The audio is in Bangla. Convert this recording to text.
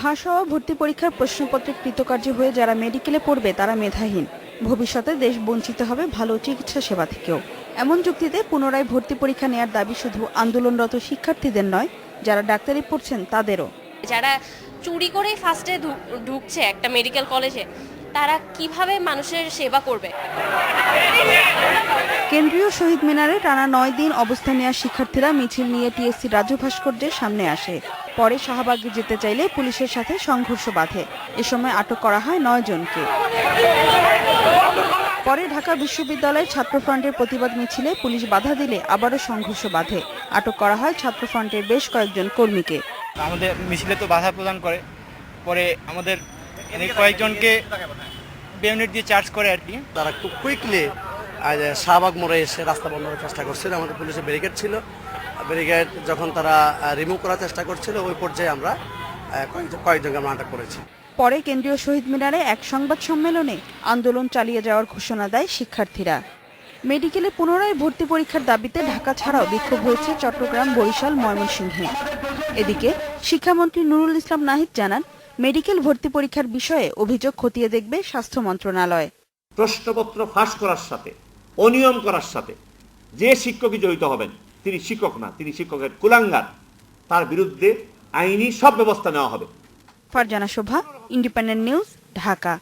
ভাষা ও ভর্তি পরীক্ষার প্রশ্নপত্রে কৃতকার্য হয়ে যারা মেডিকেলে পড়বে তারা মেধাহীন। ভবিষ্যতে দেশ বঞ্চিত হবে ভালো চিকিৎসা সেবা থেকেও। এমন যুক্তিতে পুনরায় ভর্তি পরীক্ষা নেয়ার দাবি শুধু আন্দোলনরত শিক্ষার্থীদের নয়, যারা ডাক্তারি পড়ছেন তাদেরও। যারা চুরি করে ফার্স্টে ঢুকছে একটা মেডিকেল কলেজে, তারা কিভাবে মানুষের সেবা করবে? কেন্দ্রীয় শহীদ মিনারে টানা 9 দিন অবস্থান নেওয়া শিক্ষার্থীরা মিছিল নিয়ে টিএসসি রাজু ভাস্কর্যের সামনে আসে। পরে শাহবাগে যেতে চাইলে পুলিশের সাথে সংঘর্ষ বাধে। এ সময় আটক করা হয় 9 জনকে। পরে ঢাকা বিশ্ববিদ্যালয়ের ছাত্রফ্রন্টের প্রতিবাদ মিছিলে পুলিশ বাধা দিলে আবারও সংঘর্ষ বাধে। আটক করা হয় ছাত্রফ্রন্টের বেশ কয়েকজন কর্মীকে। আমাদের মিছিলে তো বাধা প্রদান করে, পরে আমাদের কয়েকজনকে বেয়োনেট দিয়ে চার্জ করে আর কি। তারা খুব কুইকলি শাহবাগ মোড়ে এসে রাস্তা বন্ধ করার চেষ্টা করছিল। আমাদের পুলিশের ব্যারিকেড ছিল, ব্যারিকেড যখন তারা রিমুভ করার চেষ্টা করছিল ওই পর্যায়ে আমরা কয়েকজনকে আমরা আটক করেছি। পরে কেন্দ্রীয় শহীদ মিনারে এক সংবাদ সম্মেলনে আন্দোলন চালিয়ে যাওয়ার ঘোষণা দেয় শিক্ষার্থীরা। মেডিকেলে পুনরায় ভর্তি পরীক্ষার দাবিতে ঢাকা ছাড়াও বিক্ষোভ হয়েছে চট্টগ্রাম, বরিশাল, ময়মনসিংহে। এদিকে শিক্ষামন্ত্রী নুরুল ইসলাম নাহিদ জানান, মেডিকেল ভর্তি পরীক্ষার বিষয়ে অভিযোগ খতিয়ে দেখবে স্বাস্থ্য মন্ত্রণালয়। প্রশ্নপত্র ফাঁস করার সাথে, অনিয়ম করার সাথে যে শিক্ষকই জড়িত হবেন তিনি শিক্ষক না, তিনি শিক্ষকের কুলাঙ্গার, তার বিরুদ্ধে আইনি সব ব্যবস্থা নেওয়া হবে। ফারজানা শোভা, ইন্ডিপেন্ডেন্ট নিউজ, ঢাকা।